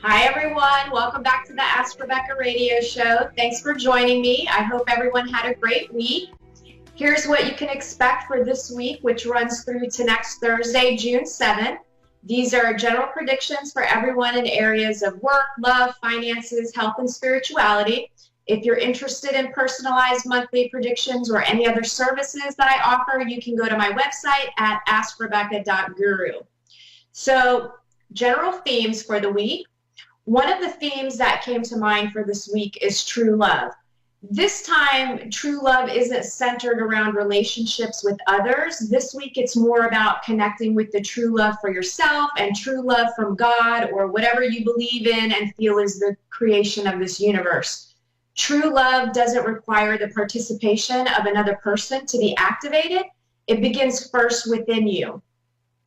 Hi, everyone. Welcome back to the Ask Rebecca radio show. Thanks for joining me. I hope everyone had a great week. Here's what you can expect for this week, which runs through to next Thursday, June 7th. These are general predictions for everyone in areas of work, love, finances, health, and spirituality. If you're interested in personalized monthly predictions or any other services that I offer, you can go to my website at askrebecca.guru. So, general themes for the week. One of the themes that came to mind for this week is true love. This time, true love isn't centered around relationships with others. This week, it's more about connecting with the true love for yourself and true love from God or whatever you believe in and feel is the creation of this universe. True love doesn't require the participation of another person to be activated. It begins first within you.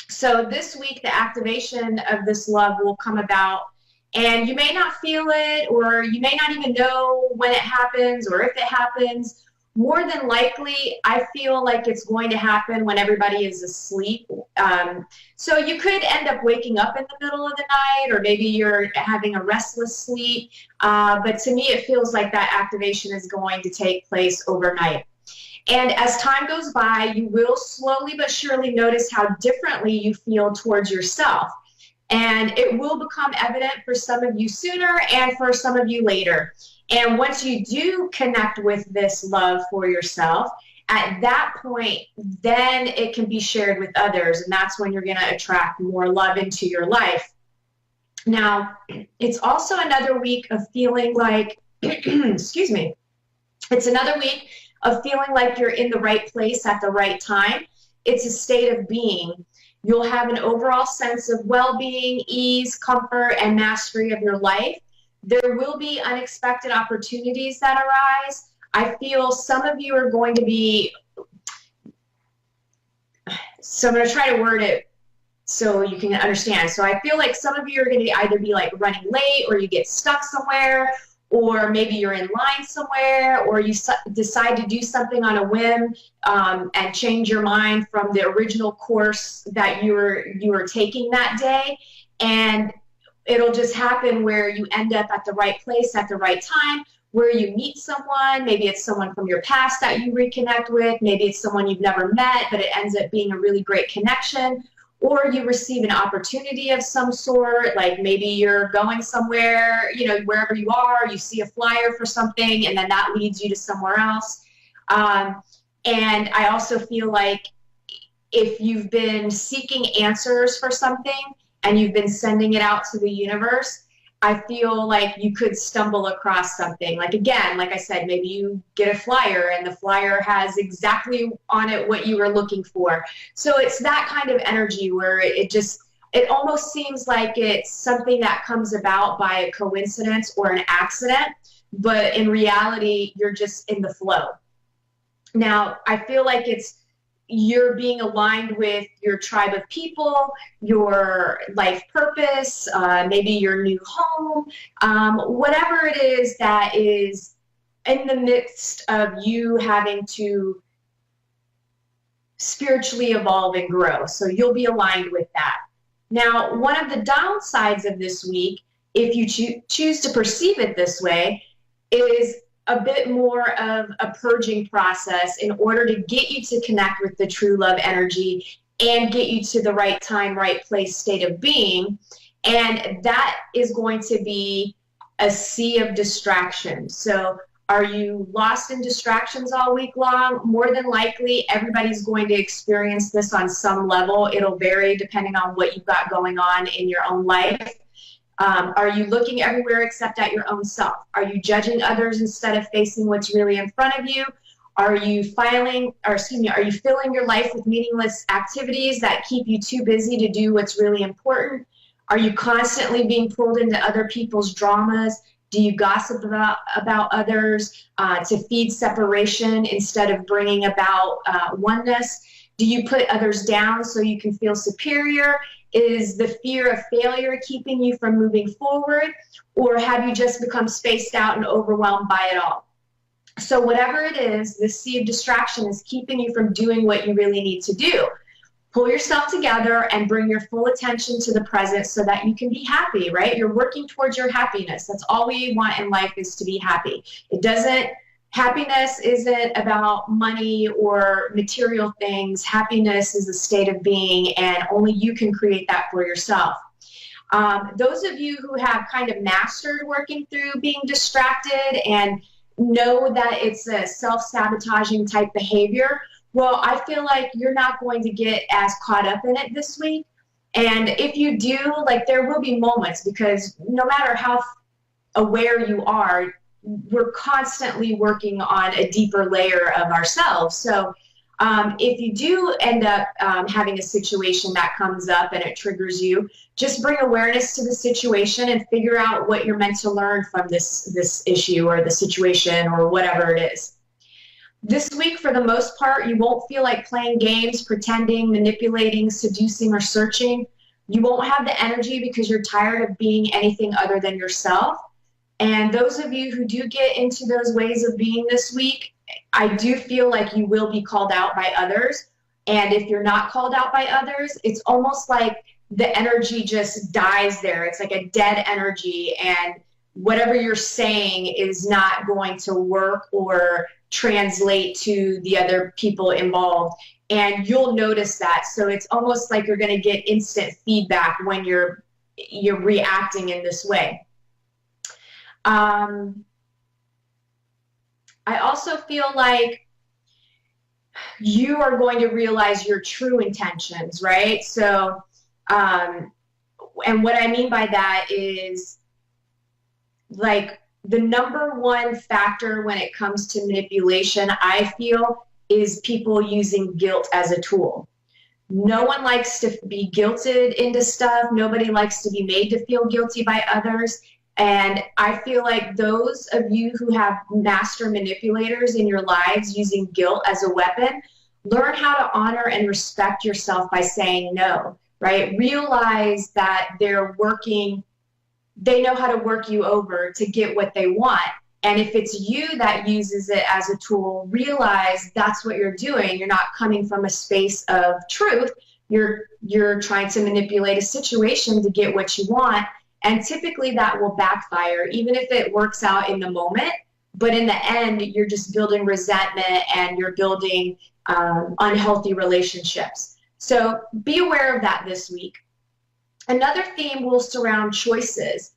So this week, the activation of this love will come about, and you may not feel it, or you may not even know when it happens or if it happens. More than likely, I feel like it's going to happen when everybody is asleep. So you could end up waking up in the middle of the night, or maybe you're having a restless sleep. But to me, it feels like that activation is going to take place overnight. And as time goes by, you will slowly but surely notice how differently you feel towards yourself. And it will become evident for some of you sooner and for some of you later. And once you do connect with this love for yourself, at that point, then it can be shared with others. And that's when you're going to attract more love into your life. Now, it's also another week of feeling like, excuse me, it's another week of feeling like you're in the right place at the right time. It's a state of being. You'll have an overall sense of well-being, ease, comfort, and mastery of your life. There will be unexpected opportunities that arise. I feel some of you are going to be, so I'm going to try to word it so you can understand. So I feel like some of you are going to either be like running late, or you get stuck somewhere, or maybe you're in line somewhere, or you decide to do something on a whim and change your mind from the original course that you were taking that day. And it'll just happen where you end up at the right place at the right time, where you meet someone. Maybe it's someone from your past that you reconnect with. Maybe it's someone you've never met, but it ends up being a really great connection. Or you receive an opportunity of some sort, like maybe you're going somewhere, wherever you are, you see a flyer for something, and then that leads you to somewhere else. And I also feel like if you've been seeking answers for something and you've been sending it out to the universe, I feel like you could stumble across something. Like, again, like I said, maybe you get a flyer and the flyer has exactly on it what you were looking for. So it's that kind of energy where it almost seems like it's something that comes about by a coincidence or an accident, but in reality, you're just in the flow. Now, I feel like you're being aligned with your tribe of people, your life purpose, maybe your new home, whatever it is that is in the midst of you having to spiritually evolve and grow. So you'll be aligned with that. Now, one of the downsides of this week, if you choose to perceive it this way, is a bit more of a purging process in order to get you to connect with the true love energy and get you to the right time, right place state of being. And that is going to be a sea of distractions. So are you lost in distractions all week long? More than likely, everybody's going to experience this on some level. It'll vary depending on what you've got going on in your own life. Are you looking everywhere except at your own self? Are you judging others instead of facing what's really in front of you? Are you filling your life with meaningless activities that keep you too busy to do what's really important? Are you constantly being pulled into other people's dramas? Do you gossip about others to feed separation instead of bringing about oneness? Do you put others down so you can feel superior? Is the fear of failure keeping you from moving forward? Or have you just become spaced out and overwhelmed by it all? So whatever it is, this sea of distraction is keeping you from doing what you really need to do. Pull yourself together and bring your full attention to the present so that you can be happy, right? You're working towards your happiness. That's all we want in life, is to be happy. Happiness isn't about money or material things. Happiness is a state of being, and only you can create that for yourself. Those of you who have kind of mastered working through being distracted and know that it's a self-sabotaging type behavior, well, I feel like you're not going to get as caught up in it this week. And if you do, like, there will be moments, because no matter how aware you are, we're constantly working on a deeper layer of ourselves. So if you do end up having a situation that comes up and it triggers you, just bring awareness to the situation and figure out what you're meant to learn from this issue or the situation or whatever it is. This week, for the most part, you won't feel like playing games, pretending, manipulating, seducing, or searching. You won't have the energy because you're tired of being anything other than yourself. And those of you who do get into those ways of being this week, I do feel like you will be called out by others. And if you're not called out by others, it's almost like the energy just dies there. It's like a dead energy, and whatever you're saying is not going to work or translate to the other people involved. And you'll notice that. So it's almost like you're going to get instant feedback when you're reacting in this way. I also feel like you are going to realize your true intentions, right? So, and what I mean by that is, like, the number one factor when it comes to manipulation, I feel, is people using guilt as a tool. No one likes to be guilted into stuff. Nobody likes to be made to feel guilty by others. And I feel like those of you who have master manipulators in your lives using guilt as a weapon, learn how to honor and respect yourself by saying no, right? Realize that they know how to work you over to get what they want. And if it's you that uses it as a tool, realize that's what you're doing. You're not coming from a space of truth. You're trying to manipulate a situation to get what you want. And typically that will backfire, even if it works out in the moment. But in the end, you're just building resentment and you're building unhealthy relationships. So be aware of that this week. Another theme will surround choices.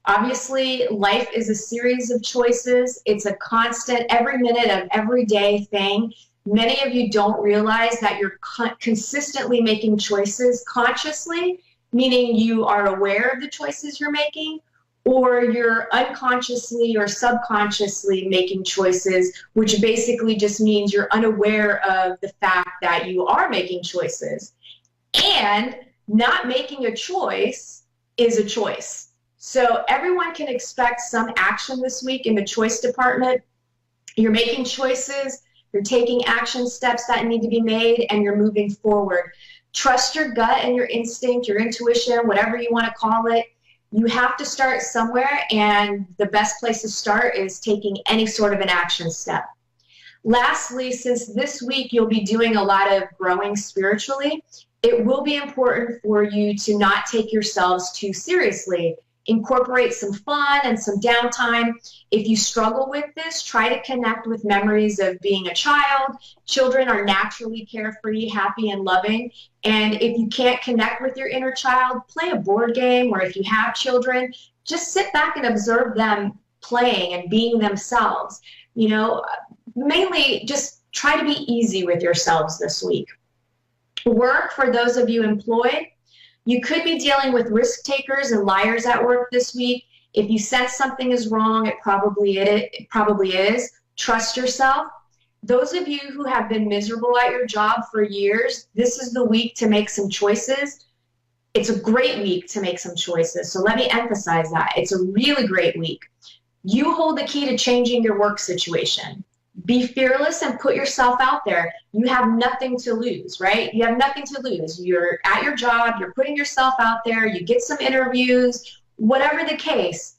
Obviously, life is a series of choices. It's a constant, every minute of every day thing. Many of you don't realize that you're consistently making choices consciously, meaning you are aware of the choices you're making, or you're unconsciously or subconsciously making choices, which basically just means you're unaware of the fact that you are making choices. And not making a choice is a choice. So everyone can expect some action this week in the choice department. You're making choices, you're taking action steps that need to be made, and you're moving forward. Trust your gut and your instinct, your intuition, whatever you want to call it. You have to start somewhere, and the best place to start is taking any sort of an action step. Lastly, since this week you'll be doing a lot of growing spiritually, it will be important for you to not take yourselves too seriously. Incorporate some fun and some downtime. If you struggle with this, try to connect with memories of being a child. Children are naturally carefree, happy, and loving. And if you can't connect with your inner child, play a board game, or if you have children, just sit back and observe them playing and being themselves. You know, mainly just try to be easy with yourselves this week. Work, for those of you employed, you could be dealing with risk takers and liars at work this week. If you sense something is wrong, it probably is. Trust yourself. Those of you who have been miserable at your job for years, this is the week to make some choices. It's a great week to make some choices. So let me emphasize that. It's a really great week. You hold the key to changing your work situation. Be fearless and put yourself out there. You have nothing to lose, right? You have nothing to lose. You're at your job, you're putting yourself out there, you get some interviews, whatever the case.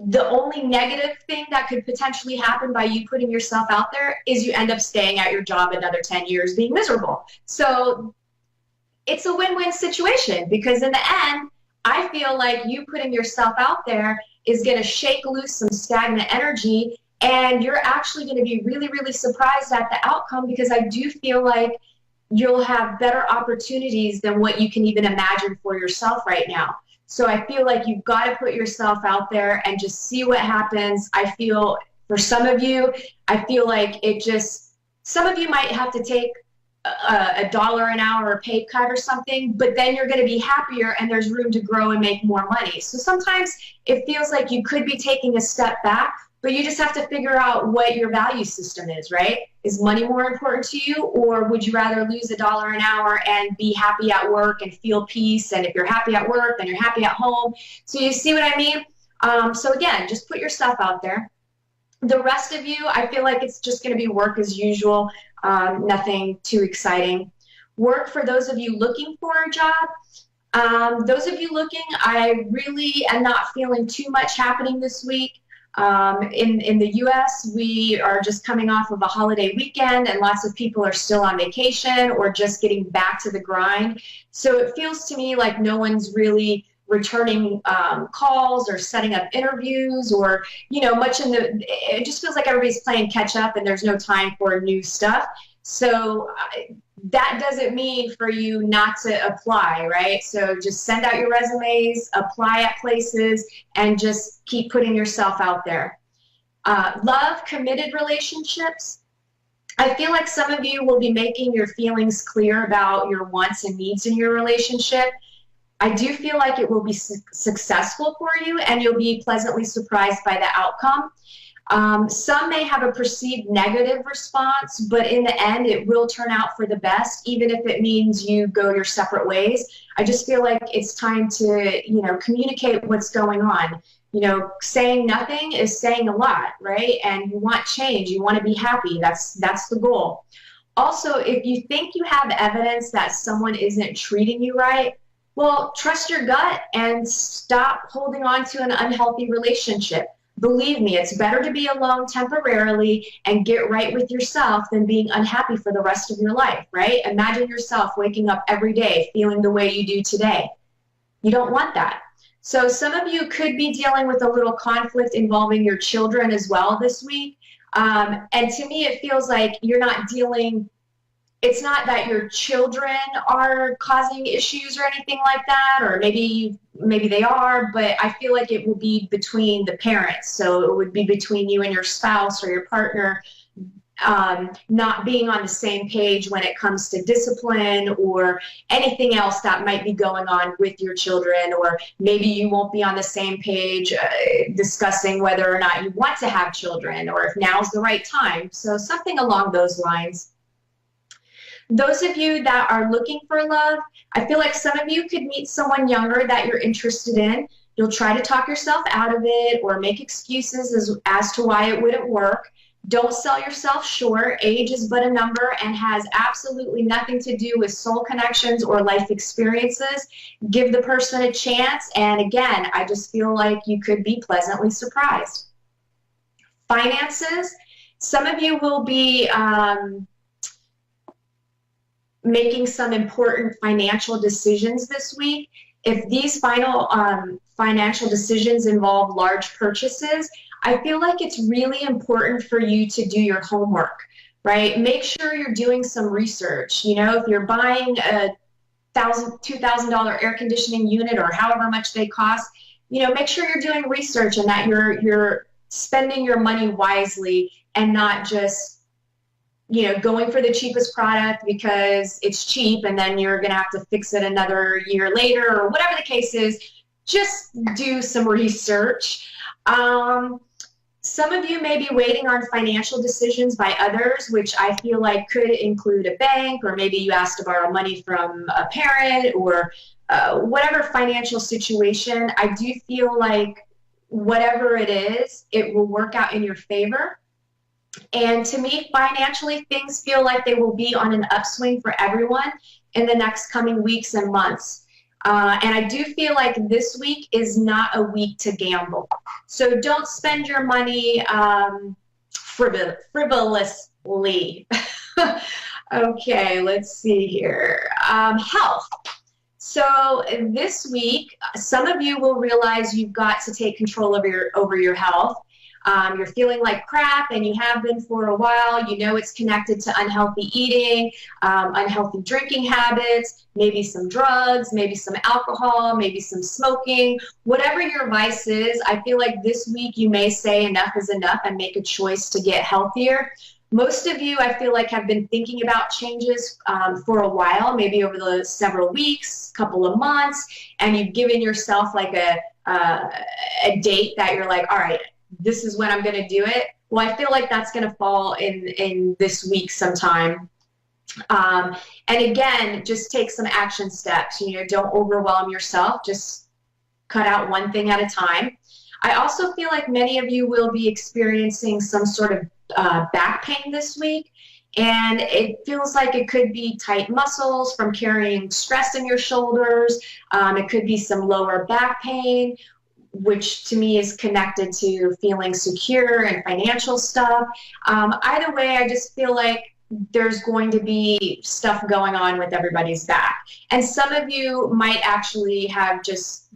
The only negative thing that could potentially happen by you putting yourself out there is you end up staying at your job another 10 years being miserable. So it's a win-win situation, because in the end, I feel like you putting yourself out there is going to shake loose some stagnant energy, and you're actually going to be really, really surprised at the outcome, because I do feel like you'll have better opportunities than what you can even imagine for yourself right now. So I feel like you've got to put yourself out there and just see what happens. I feel for some of you, I feel like some of you might have to take $1 an hour or pay cut or something, but then you're going to be happier and there's room to grow and make more money. So sometimes it feels like you could be taking a step back, but you just have to figure out what your value system is, right? Is money more important to you, or would you rather lose $1 an hour and be happy at work and feel peace? And if you're happy at work, then you're happy at home. So you see what I mean? So again, just put yourself out there. The rest of you, I feel like it's just going to be work as usual, nothing too exciting. Work for those of you looking for a job. Those of you looking, I really am not feeling too much happening this week. In the U.S., we are just coming off of a holiday weekend, and lots of people are still on vacation or just getting back to the grind. So it feels to me like no one's really returning calls or setting up interviews, or much it just feels like everybody's playing catch up and there's no time for new stuff. So that doesn't mean for you not to apply, right? So just send out your resumes, apply at places, and just keep putting yourself out there. Love, committed relationships. I feel like some of you will be making your feelings clear about your wants and needs in your relationship. I do feel like it will be successful for you, and you'll be pleasantly surprised by the outcome. Some may have a perceived negative response, but in the end, it will turn out for the best, even if it means you go your separate ways. I just feel like it's time to, communicate what's going on. Saying nothing is saying a lot, right? And you want change. You want to be happy. That's the goal. Also, if you think you have evidence that someone isn't treating you right, well, trust your gut and stop holding on to an unhealthy relationship. Believe me, it's better to be alone temporarily and get right with yourself than being unhappy for the rest of your life, right? Imagine yourself waking up every day feeling the way you do today. You don't want that. So some of you could be dealing with a little conflict involving your children as well this week. And to me, it feels like you're not dealing. It's not that your children are causing issues or anything like that, or maybe they are, but I feel like it will be between the parents. So it would be between you and your spouse or your partner, not being on the same page when it comes to discipline or anything else that might be going on with your children, or maybe you won't be on the same page discussing whether or not you want to have children or if now's the right time. So something along those lines. Those of you that are looking for love, I feel like some of you could meet someone younger that you're interested in. You'll try to talk yourself out of it or make excuses as to why it wouldn't work. Don't sell yourself short. Age is but a number and has absolutely nothing to do with soul connections or life experiences. Give the person a chance. And again, I just feel like you could be pleasantly surprised. Finances, some of you will be making some important financial decisions this week. If these financial decisions involve large purchases, I feel like it's really important for you to do your homework, right? Make sure you're doing some research. If you're buying a $2,000 air conditioning unit or however much they cost, make sure you're doing research and that you're spending your money wisely and not just going for the cheapest product because it's cheap and then you're going to have to fix it another year later or whatever the case is. Just do some research. Some of you may be waiting on financial decisions by others, which I feel like could include a bank, or maybe you asked to borrow money from a parent, or whatever financial situation. I do feel like whatever it is, it will work out in your favor. And to me, financially, things feel like they will be on an upswing for everyone in the next coming weeks and months. And I do feel like this week is not a week to gamble. So don't spend your money frivolously. Okay, let's see here. Health. So this week, some of you will realize you've got to take control of over your health. You're feeling like crap, and you have been for a while. You know it's connected to unhealthy eating, unhealthy drinking habits, maybe some drugs, maybe some alcohol, maybe some smoking. Whatever your vice is, I feel like this week you may say enough is enough and make a choice to get healthier. Most of you, I feel like, have been thinking about changes for a while, maybe over the several weeks, couple of months, and you've given yourself like a date that you're like, all right, this is when I'm going to do it. Well, I feel like that's going to fall in this week sometime. And again, just take some action steps. Don't overwhelm yourself. Just cut out one thing at a time. I also feel like many of you will be experiencing some sort of back pain this week. And it feels like it could be tight muscles from carrying stress in your shoulders. It could be some lower back pain, which to me is connected to feeling secure and financial stuff. Either way, I just feel like there's going to be stuff going on with everybody's back. And some of you might actually have just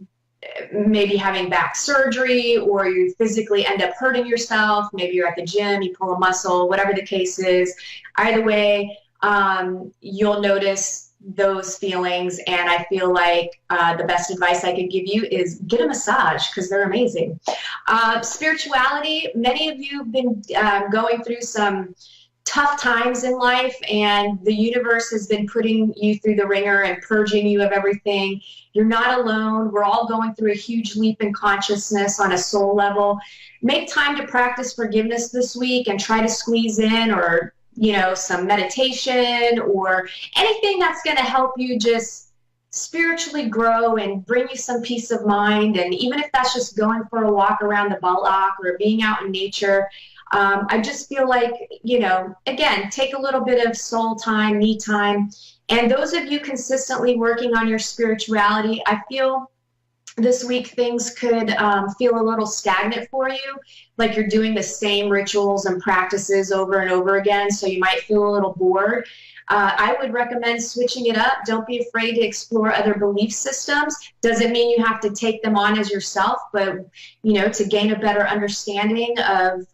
maybe having back surgery, or you physically end up hurting yourself. Maybe you're at the gym, you pull a muscle, whatever the case is. Either way, you'll notice those feelings, and I feel like the best advice I could give you is get a massage, because they're amazing. Spirituality, many of you have been going through some tough times in life, and the universe has been putting you through the ringer and purging you of everything. You're not alone. We're all going through a huge leap in consciousness on a soul level. Make time to practice forgiveness this week and try to squeeze in, or some meditation or anything that's going to help you just spiritually grow and bring you some peace of mind. And even if that's just going for a walk around the block or being out in nature, I just feel like, again, take a little bit of soul time, me time. And those of you consistently working on your spirituality, I feel this week things could feel a little stagnant for you, like you're doing the same rituals and practices over and over again, so you might feel a little bored. I would recommend switching it up. Don't be afraid to explore other belief systems. Doesn't mean you have to take them on as yourself, but to gain a better understanding of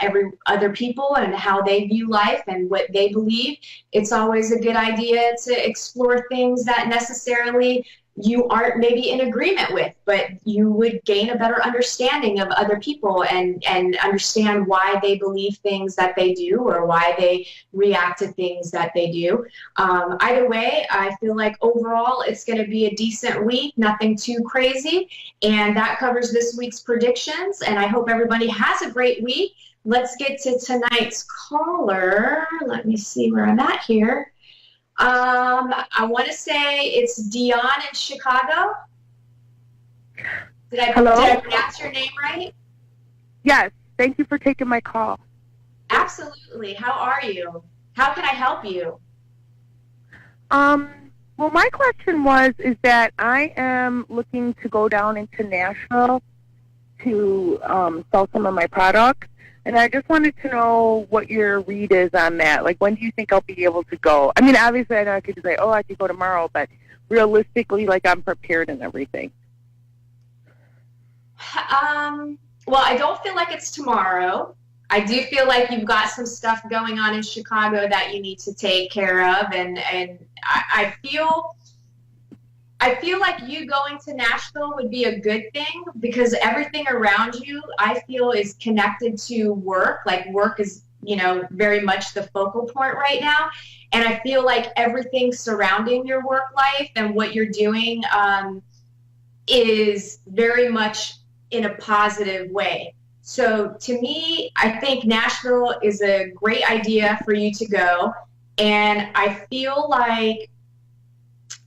every other people and how they view life and what they believe, it's always a good idea to explore things that necessarily you aren't maybe in agreement with, but you would gain a better understanding of other people and understand why they believe things that they do, or why they react to things that they do. Either way, I feel like overall it's going to be a decent week, nothing too crazy. And that covers this week's predictions. And I hope everybody has a great week. Let's get to tonight's caller. Let me see where I'm at here. I want to say it's Dion in Chicago. Did I pronounce your name right? Yes. Thank you for taking my call. Absolutely. How are you? How can I help you? Well, my question is that I am looking to go down into Nashville to sell some of my products. And I just wanted to know what your read is on that. Like, when do you think I'll be able to go? I mean, obviously, I know I could say, I could go tomorrow, but realistically, like, I'm prepared and everything. Well, I don't feel like it's tomorrow. I do feel like you've got some stuff going on in Chicago that you need to take care of, and I feel like you going to Nashville would be a good thing, because everything around you, I feel, is connected to work. Like, work is, very much the focal point right now. And I feel like everything surrounding your work life and what you're doing is very much in a positive way. So to me, I think Nashville is a great idea for you to go. And I feel like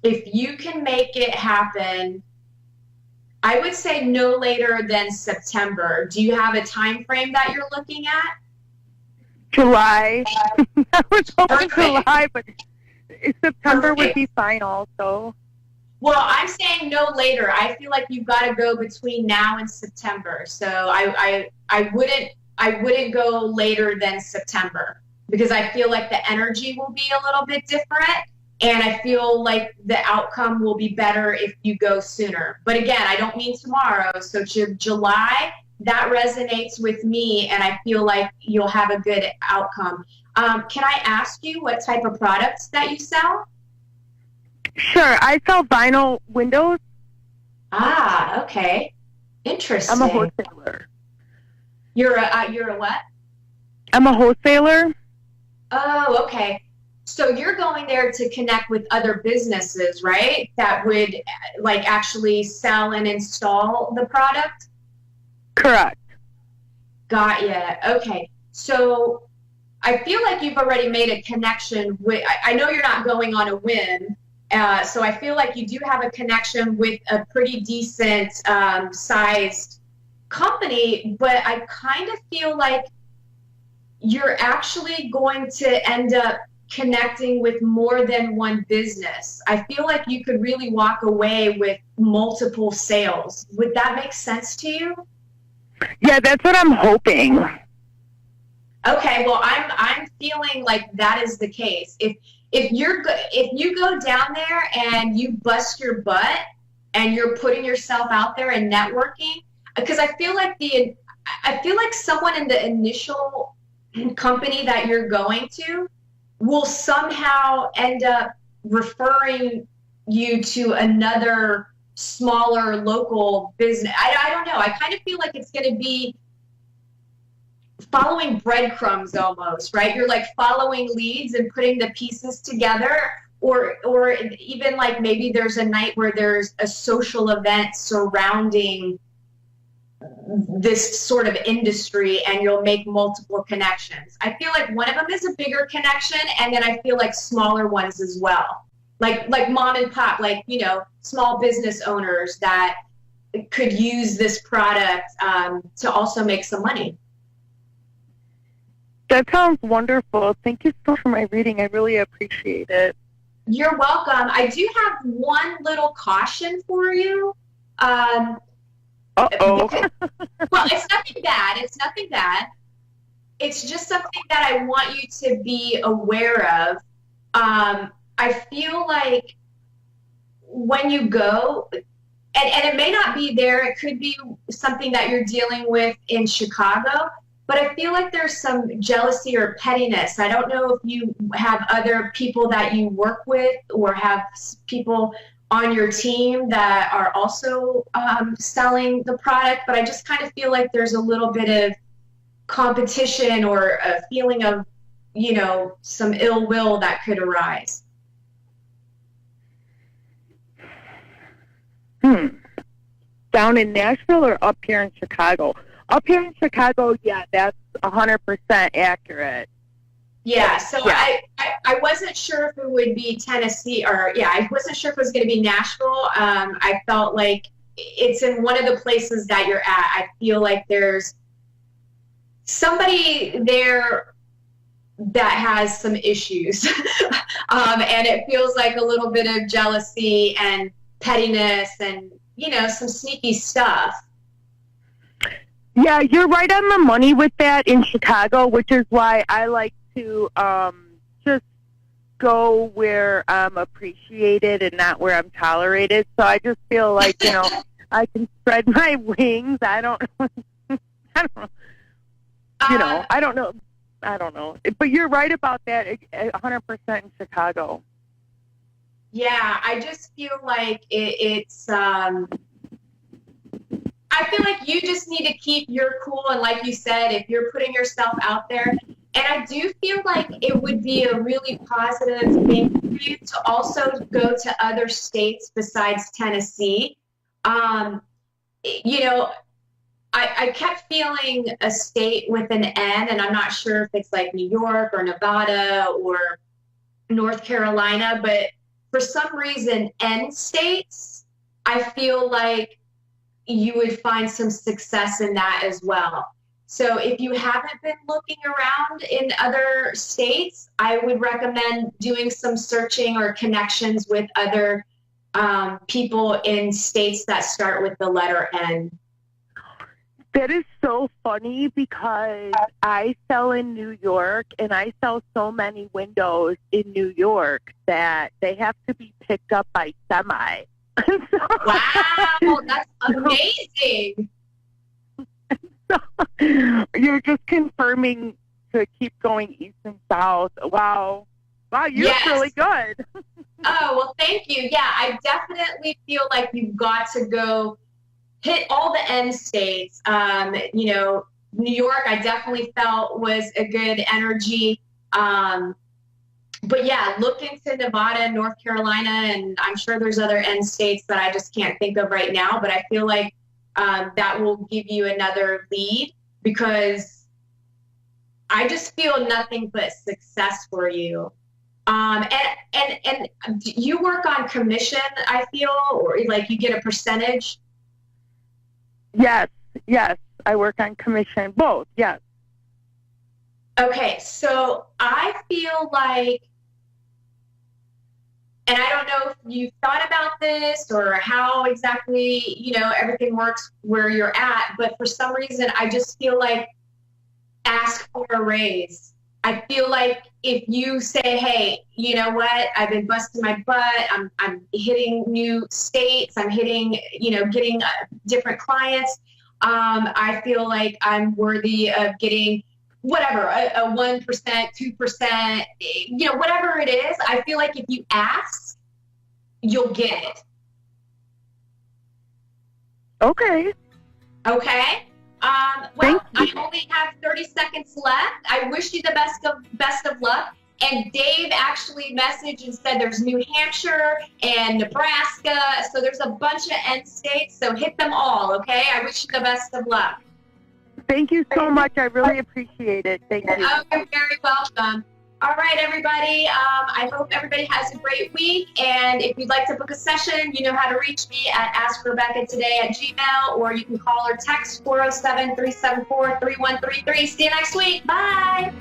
if you can make it happen, I would say no later than September. Do you have a time frame that you're looking at? July. I was hoping Perfect. July, but September Perfect. would be fine also. Well, I'm saying no later. I feel like you've got to go between now and September. So I wouldn't go later than September because I feel like the energy will be a little bit different and I feel like the outcome will be better if you go sooner. But again, I don't mean tomorrow. So July, that resonates with me and I feel like you'll have a good outcome. Can I ask you what type of products that you sell? Sure. I sell vinyl windows. Ah, okay. Interesting. I'm a wholesaler. You're a what? I'm a wholesaler. Oh, okay. So you're going there to connect with other businesses, right? That would like actually sell and install the product? Correct. Got ya. Okay. So I feel like you've already made a connection with, I know you're not going on a whim. So I feel like you do have a connection with a pretty decent sized company, but I kind of feel like you're actually going to end up connecting with more than one business. I feel like you could really walk away with multiple sales. Would that make sense to you? Yeah, that's what I'm hoping. Okay, well, I'm feeling like that is the case. If you go down there and you bust your butt and you're putting yourself out there and networking, because I feel like someone in the initial company that you're going to will somehow end up referring you to another smaller local business. I don't know. I kind of feel like it's going to be following breadcrumbs almost, right? You're like following leads and putting the pieces together, or even like maybe there's a night where there's a social event surrounding this sort of industry and you'll make multiple connections. I feel like one of them is a bigger connection, and then I feel like smaller ones as well. Like mom and pop, like, you know, small business owners that could use this product to also make some money. That sounds wonderful. Thank you so much for my reading. I really appreciate it. You're welcome. I do have one little caution for you. Uh-oh. Well, it's nothing bad. It's nothing bad. It's just something that I want you to be aware of. I feel like when you go, and it may not be there, it could be something that you're dealing with in Chicago, but I feel like there's some jealousy or pettiness. I don't know if you have other people that you work with or have people on your team that are also selling the product, but I just kind of feel like there's a little bit of competition or a feeling of, you know, some ill will that could arise. Down in Nashville or up here in Chicago? Up here in Chicago, yeah, that's 100% accurate. Yeah, so yeah. I wasn't sure if it would be Tennessee or, yeah, I wasn't sure if it was going to be Nashville. I felt like it's in one of the places that you're at. I feel like there's somebody there that has some issues. And it feels like a little bit of jealousy and pettiness and, you know, some sneaky stuff. Yeah, you're right on the money with that in Chicago, which is why I like to just go where I'm appreciated and not where I'm tolerated. So I just feel like, you know, I can spread my wings. I don't know. You know, I don't know. But you're right about that, 100% in Chicago. Yeah, I just feel like it's I feel like you just need to keep your cool, and like you said, if you're putting yourself out there, and I do feel like it would be a really positive thing for you to also go to other states besides Tennessee. You know, I kept feeling a state with an N, and I'm not sure if it's like New York or Nevada or North Carolina, but for some reason, N states, I feel like you would find some success in that as well. So if you haven't been looking around in other states, I would recommend doing some searching or connections with other people in states that start with the letter N. That is so funny because I sell in New York, and I sell so many windows in New York that they have to be picked up by semi. Wow, that's amazing. So, you're just confirming to keep going east and south. Wow, you're really good. Oh, well, thank you. Yeah, I definitely feel like you've got to go hit all the end states. You know, New York, I definitely felt was a good energy. But yeah, look into Nevada, North Carolina, and I'm sure there's other end states that I just can't think of right now. But I feel like that will give you another lead, because I just feel nothing but success for you. And you work on commission, I feel, or like you get a percentage. Yes, I work on commission, both, yes. Okay, so I feel like, and I don't know if you've thought about this or how exactly, you know, everything works where you're at, but for some reason, I just feel like ask for a raise. I feel like if you say, hey, you know what, I've been busting my butt, I'm hitting new states, I'm hitting, you know, getting different clients, I feel like I'm worthy of getting whatever, a 1%, 2%, you know, whatever it is. I feel like if you ask, you'll get it. Okay. Okay. Well, I only have 30 seconds left. I wish you the best of luck. And Dave actually messaged and said there's New Hampshire and Nebraska. So there's a bunch of end states. So hit them all, okay? I wish you the best of luck. Thank you so much. I really appreciate it. Thank you. Oh, you're very welcome. All right, everybody. I hope everybody has a great week. And if you'd like to book a session, you know how to reach me at AskRebecca@gmail.com, or you can call or text 407-374-3133. See you next week. Bye.